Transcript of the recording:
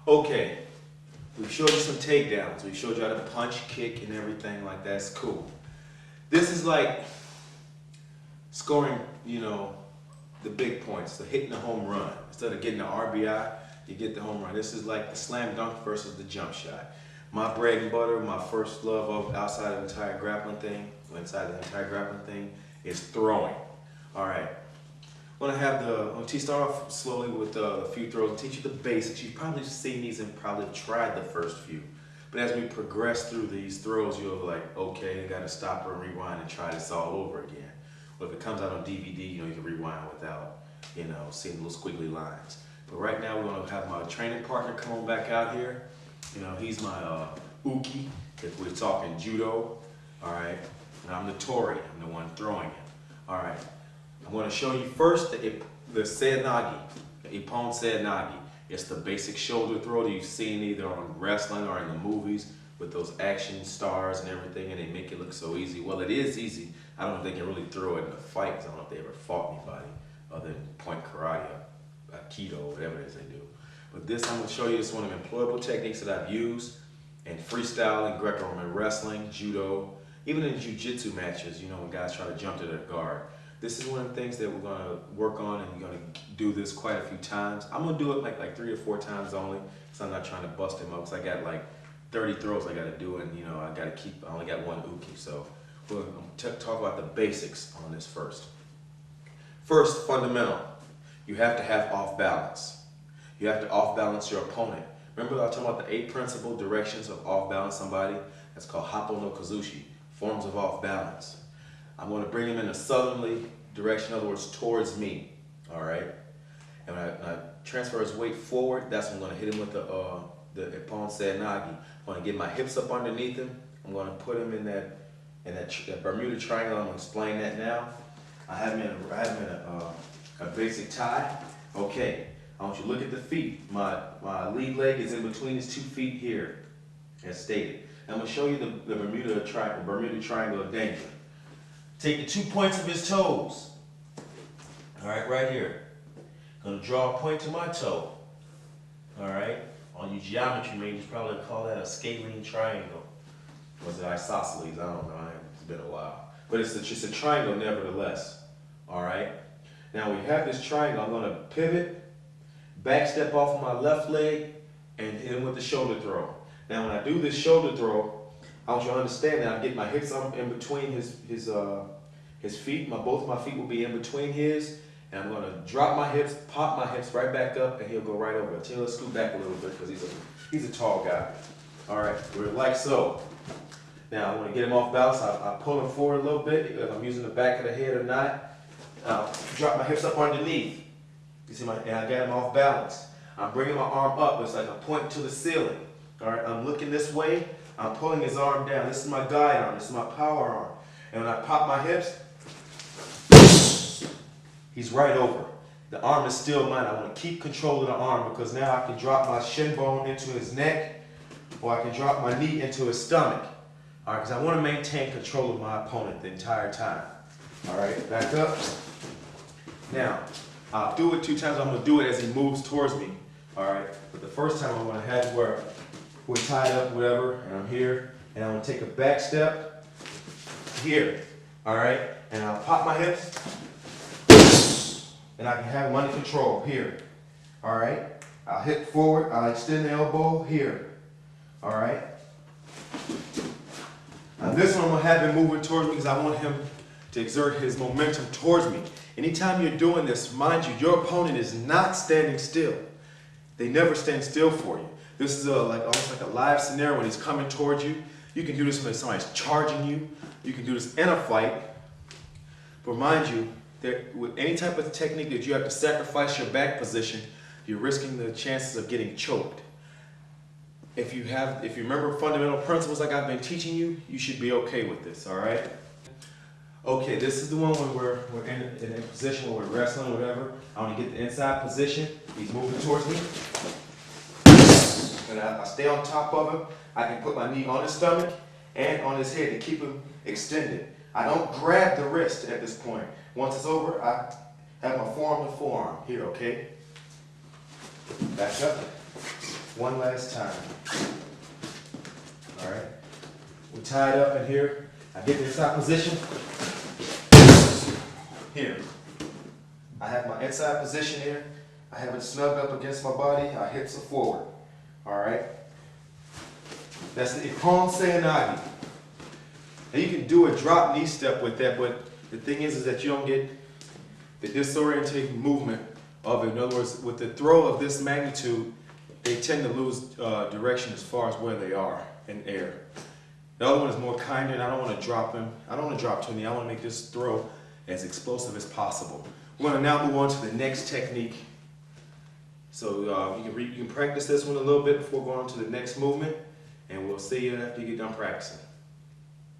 Okay, we showed you some takedowns. We showed you how to punch, kick, and everything like that. It's cool. This is like scoring, the big points, the hitting the home run. Instead of getting the RBI, you get the home run. This is like the slam dunk versus the jump shot. My bread and butter, my first love of outside of the entire grappling thing, is throwing. All right. I'm going to start off slowly with a few throws and teach you the basics. You've probably seen these and probably tried the first few. But as we progress through these throws, you'll be like, okay, I got to stop or rewind and try this all over again. Well, if it comes out on DVD, you can rewind without, seeing the little squiggly lines. But right now, we're going to have my training partner come on back out here. He's my uki, if we're talking judo. All right. And I'm the tori. I'm the one throwing him. All right. I'm going to show you first the Seo Nage, Ippon Seo Nage. It's the basic shoulder throw that you've seen either on wrestling or in the movies with those action stars and everything, and they make it look so easy. Well, it is easy. I don't know if they can really throw it in a fight, because I don't know if they ever fought anybody other than point karate, aikido, whatever it is they do. But this, I'm going to show you, is one of the employable techniques that I've used in freestyle and Greco-Roman wrestling, judo, even in jiu-jitsu matches, when guys try to jump to their guard. This is one of the things that we're going to work on, and you're going to do this quite a few times. I'm going to do it like 3 or 4 times only, because I'm not trying to bust him up, because I got like 30 throws I got to do, and I only got one uki. So we're going to talk about the basics on this first. First, fundamental. You have to have off balance. You have to off balance your opponent. Remember I was talking about the 8 principal directions of off balance somebody? That's called Happo no Kazushi, forms of off balance. I'm going to bring him in a southerly direction, in other words, towards me, all right? And when I transfer his weight forward, that's when I'm going to hit him with the Ippon Seo Nage. I'm going to get my hips up underneath him. I'm going to put him in that Bermuda triangle. I'm going to explain that now. I have him in a basic tie. Okay, I want you to look at the feet. My lead leg is in between his 2 feet here, as stated. I'm going to show you the Bermuda triangle of danger. Take the 2 points of his toes. All right, right here. Gonna draw a point to my toe. All right. On your geometry majors, probably call that a scalene triangle. Was it isosceles? I don't know. It's been a while. But it's just a triangle nevertheless. All right. Now we have this triangle. I'm gonna pivot, back step off of my left leg, and hit him with the shoulder throw. Now when I do this shoulder throw, I want you to understand that I get my hips up in between his feet. Both of my feet will be in between his, and I'm going to drop my hips, pop my hips right back up, and he'll go right over. Until he'll scoot back a little bit because he's a tall guy. All right, we're like so. Now I want to get him off balance. I pull him forward a little bit. If I'm using the back of the head or not, I'll drop my hips up underneath. You see and I got him off balance. I'm bringing my arm up. It's like I'm pointing to the ceiling. All right, I'm looking this way. I'm pulling his arm down. This is my guide arm. This is my power arm. And when I pop my hips, he's right over. The arm is still mine. I want to keep control of the arm because now I can drop my shin bone into his neck, or I can drop my knee into his stomach. All right, because I want to maintain control of my opponent the entire time. All right, back up. Now, I'll do it 2 times. I'm going to do it as he moves towards me. All right, but the first time I'm going to have where we're tied up, whatever, and I'm here, and I'm going to take a back step here, all right, and I'll pop my hips, and I can have them under control here, all right. I'll hip forward, I'll extend the elbow here, all right. Now this one I'm going to have him moving towards me because I want him to exert his momentum towards me. Anytime you're doing this, mind you, your opponent is not standing still. They never stand still for you. This is almost like a live scenario when he's coming towards you. You can do this when somebody's charging you. You can do this in a fight. But mind you, with any type of technique that you have to sacrifice your back position, you're risking the chances of getting choked. If you remember fundamental principles like I've been teaching you, you should be okay with this, all right? Okay, this is the one when we're in a position where we're wrestling or whatever. I want to get the inside position. He's moving towards me. And I stay on top of him. I can put my knee on his stomach and on his head to keep him extended. I don't grab the wrist at this point. Once it's over, I have my forearm to forearm here, okay? Back up. one last time. All right. We're tied up in here. I get to inside position. Here. I have my inside position here. I have it snugged up against my body. Our hips are forward. All right. That's the Ippon Seo Nage. Now you can do a drop knee step with that, but the thing is that you don't get the disorientating movement of it. In other words, with the throw of this magnitude, they tend to lose direction as far as where they are in air. The other one is more kinder, and I don't want to drop him. I don't want to drop to a knee. I want to make this throw as explosive as possible. We're going to now move on to the next technique. So you can practice this one a little bit before going on to the next movement, and we'll see you after you get done practicing.